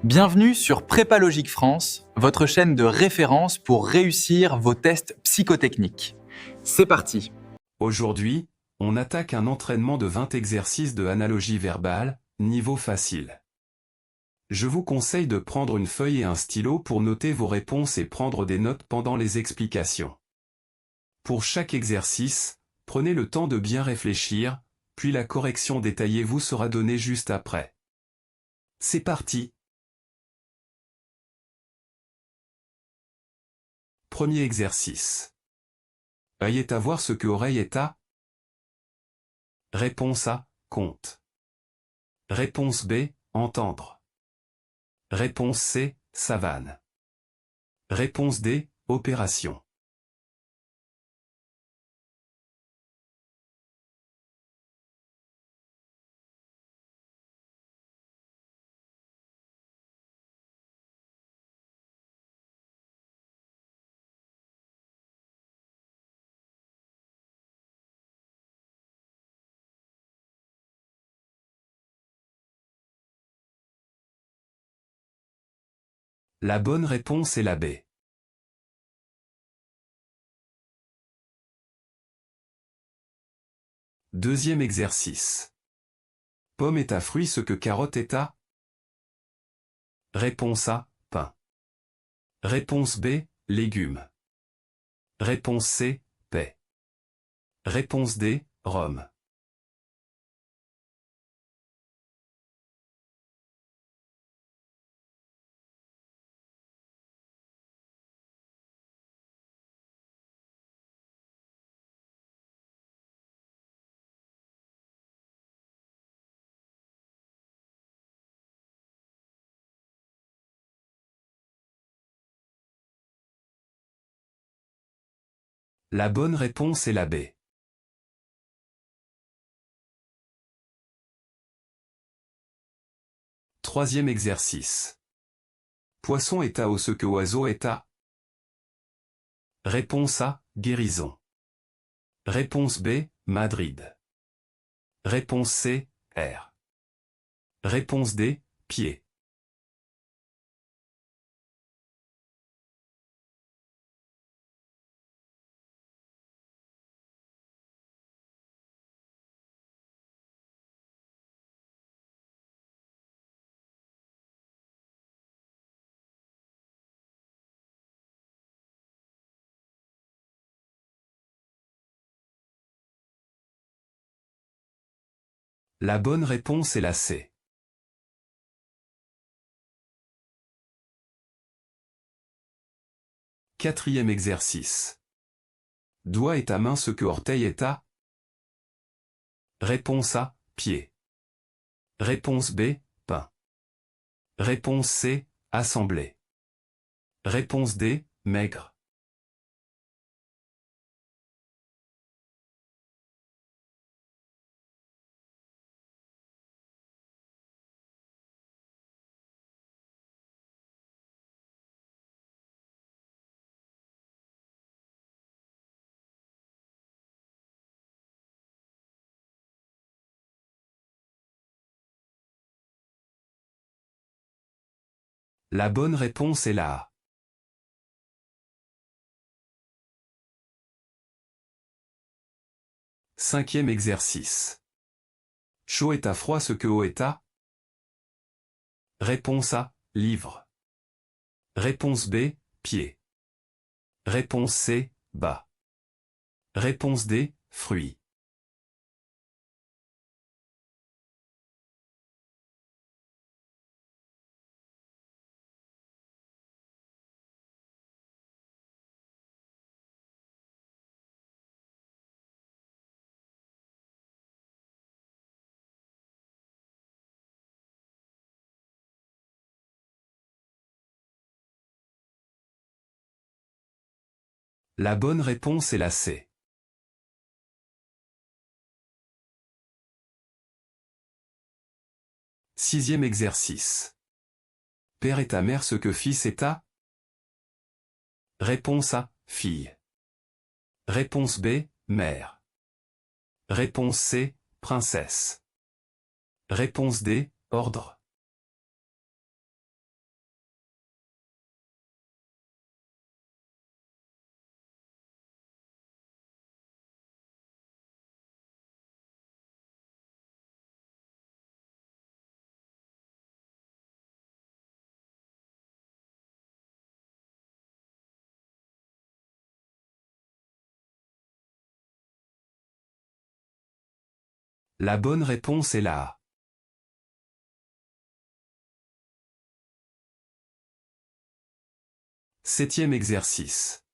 Bienvenue sur Prépa Logique France, votre chaîne de référence pour réussir vos tests psychotechniques. C'est parti! Aujourd'hui, on attaque un entraînement de 20 exercices de analogie verbale, niveau facile. Je vous conseille de prendre une feuille et un stylo pour noter vos réponses et prendre des notes pendant les explications. Pour chaque exercice, prenez le temps de bien réfléchir, puis la correction détaillée vous sera donnée juste après. C'est parti! Premier exercice. Œil est à voir ce que oreille est à. Réponse A, compte. Réponse B, entendre. Réponse C, savane. Réponse D, opération. La bonne réponse est la B. Deuxième exercice. Pomme est à fruit ce que carotte est à. Réponse A, pain. Réponse B, légumes. Réponse C, paix. Réponse D, rhum. La bonne réponse est la B. Troisième exercice. Poisson est à eau ce que oiseau est à. Réponse A, guérison. Réponse B, Madrid. Réponse C, air. Réponse D, pied. La bonne réponse est la C. Quatrième exercice. Doigt est à main ce que orteil est à. Réponse A, pied. Réponse B, pain. Réponse C, assemblée. Réponse D, maigre. La bonne réponse est la A. Cinquième exercice. Chaud est à froid ce que haut est à. Réponse A, livre. Réponse B, pied. Réponse C, bas. Réponse D, fruit. La bonne réponse est la C. Sixième exercice. Père est à mère ce que fils est à. Réponse A, fille. Réponse B, mère. Réponse C, princesse. Réponse D, ordre. La bonne réponse est la A. Septième exercice.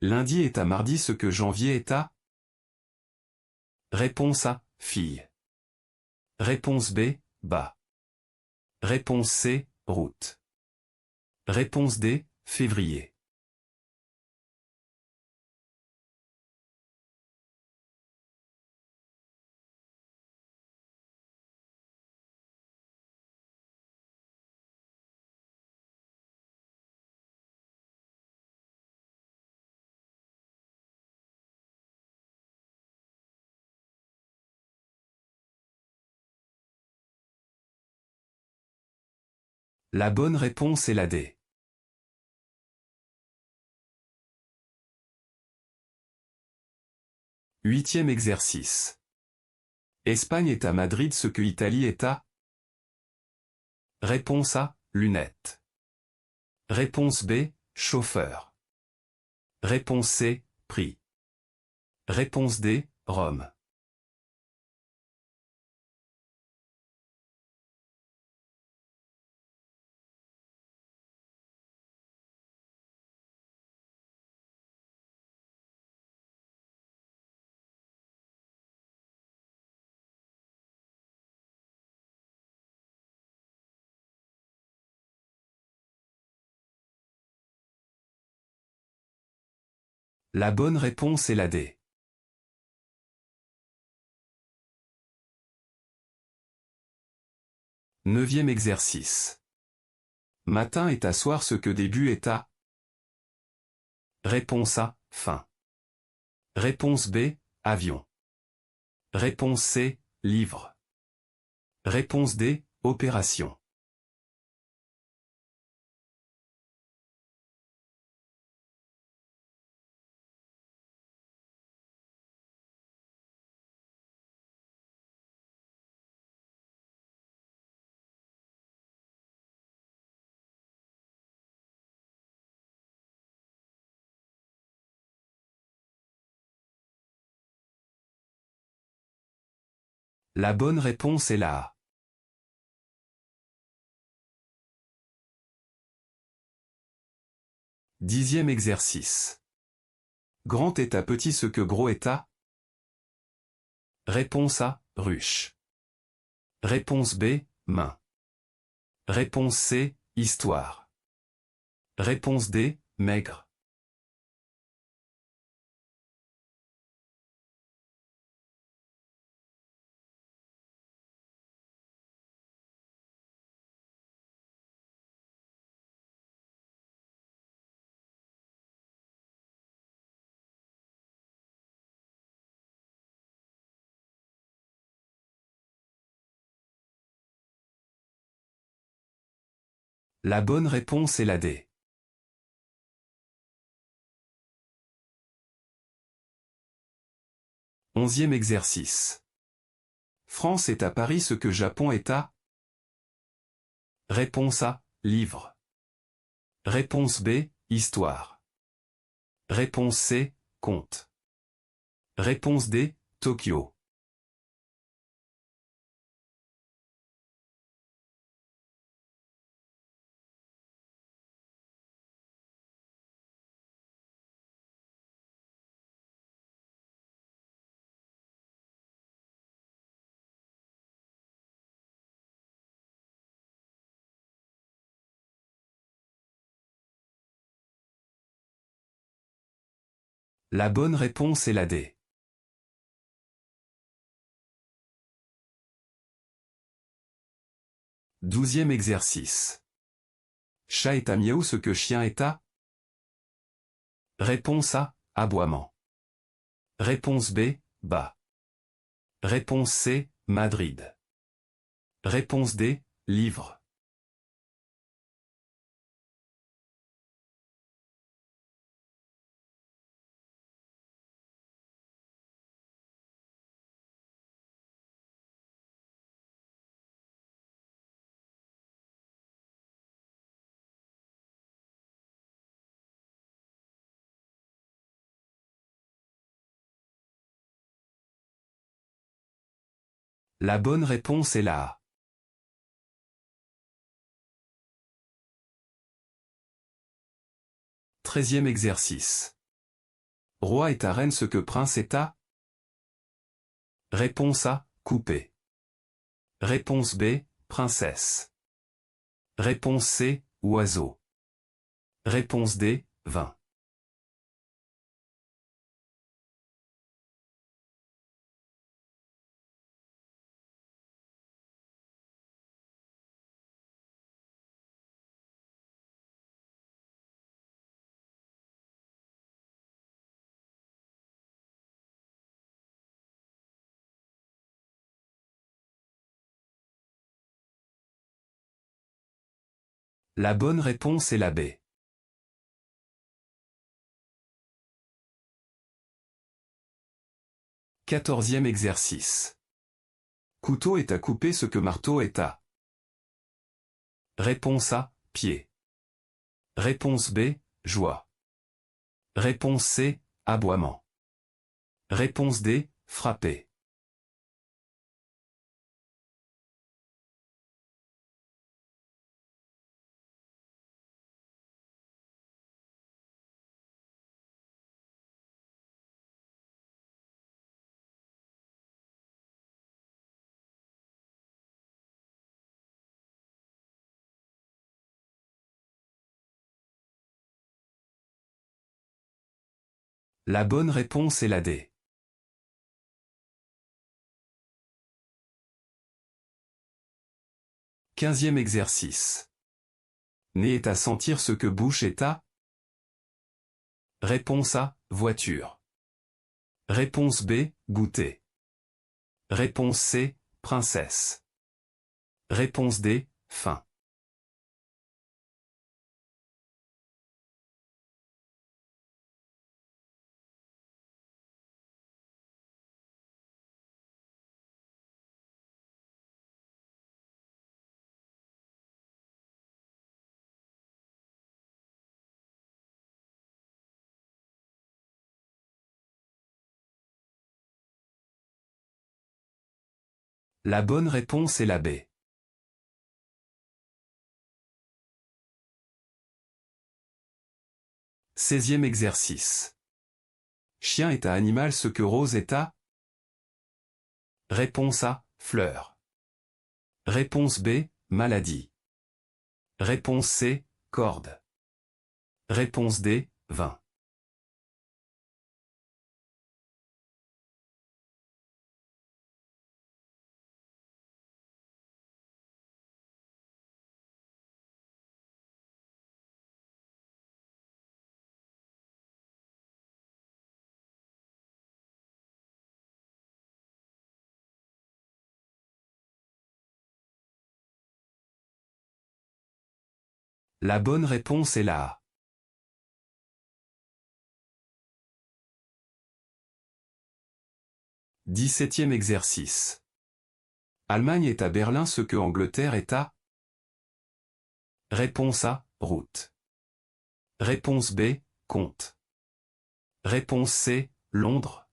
Lundi est à mardi ce que janvier est à? Réponse A, fille. Réponse B, bas. Réponse C, route. Réponse D, février. La bonne réponse est la D. Huitième exercice. Espagne est à Madrid ce que Italie est à? Réponse A, lunettes. Réponse B, chauffeur. Réponse C, prix. Réponse D, Rome. La bonne réponse est la D. Neuvième exercice. Matin est à soir ce que début est à? Réponse A, fin. Réponse B, avion. Réponse C, livre. Réponse D, opération. La bonne réponse est la A. Dixième exercice. Grand est à petit ce que gros est à? Réponse A, ruche. Réponse B, main. Réponse C, histoire. Réponse D, maigre. La bonne réponse est la D. Onzième exercice. France est à Paris ce que Japon est à? Réponse A, livre. Réponse B, histoire. Réponse C, conte. Réponse D, Tokyo. La bonne réponse est la D. Douzième exercice. Chat est à miaou ce que chien est à? Réponse A, aboiement. Réponse B, bas. Réponse C, Madrid. Réponse D, livre. La bonne réponse est la A. 13e exercice. Roi est à reine ce que prince est à? Réponse A, coupé. Réponse B, princesse. Réponse C, oiseau. Réponse D, vin. La bonne réponse est la B. 14e exercice. Couteau est à couper ce que marteau est à. Réponse A, pied. Réponse B, joie. Réponse C, aboiement. Réponse D, frapper. La bonne réponse est la D. 15e exercice. Nez est à sentir ce que bouche est à. Réponse A, voiture. Réponse B, goûter. Réponse C, princesse. Réponse D, faim. La bonne réponse est la B. 16e exercice. Chien est à animal ce que rose est à. Réponse A, fleur. Réponse B, maladie. Réponse C, corde. Réponse D, vin. La bonne réponse est la A. 17e exercice. Allemagne est à Berlin ce que Angleterre est à. Réponse A, route. Réponse B, compte. Réponse C, Londres.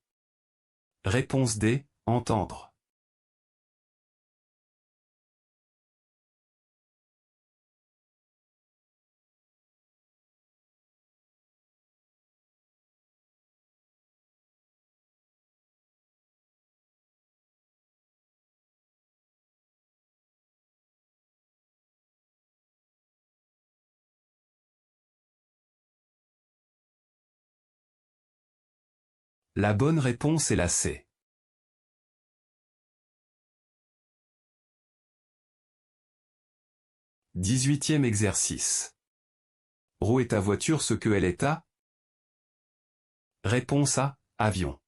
Réponse D, entendre. La bonne réponse est la C. 18e exercice. Roue est à voiture ce que elle est à. Réponse A, avion.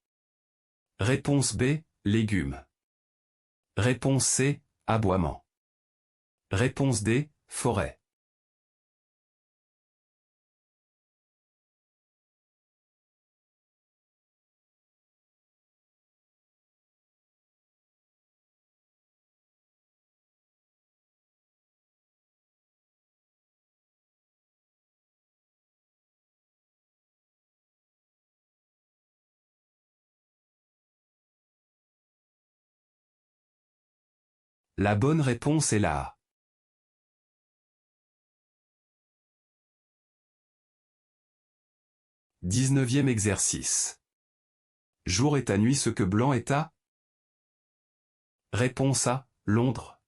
Réponse B, légumes. Réponse C, aboiement. Réponse D, forêt. La bonne réponse est la A. 19e exercice. Jour est à nuit ce que blanc est à? Réponse A, Londres.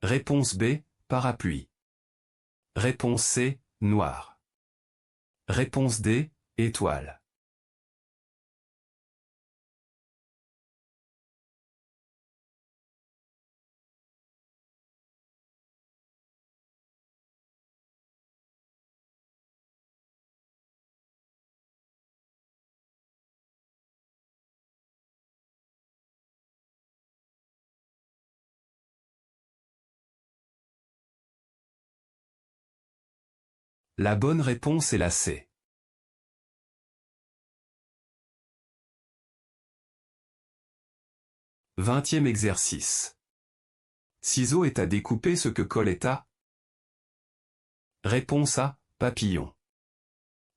Réponse B, parapluie. Réponse C, noir. Réponse D, étoile. La bonne réponse est la C. 20e exercice. Ciseau est à découper ce que colle est à? Réponse A, papillon.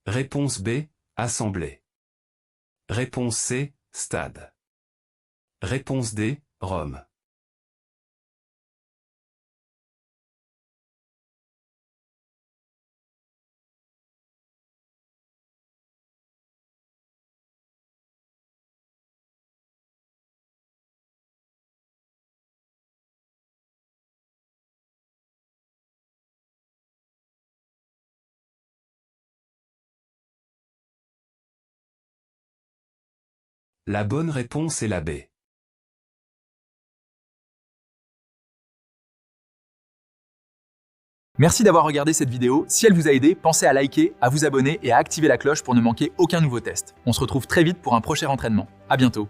Réponse B, assemblée. Réponse C, stade. Réponse D, Rome. La bonne réponse est la B. Merci d'avoir regardé cette vidéo. Si elle vous a aidé, pensez à liker, à vous abonner et à activer la cloche pour ne manquer aucun nouveau test. On se retrouve très vite pour un prochain entraînement. À bientôt.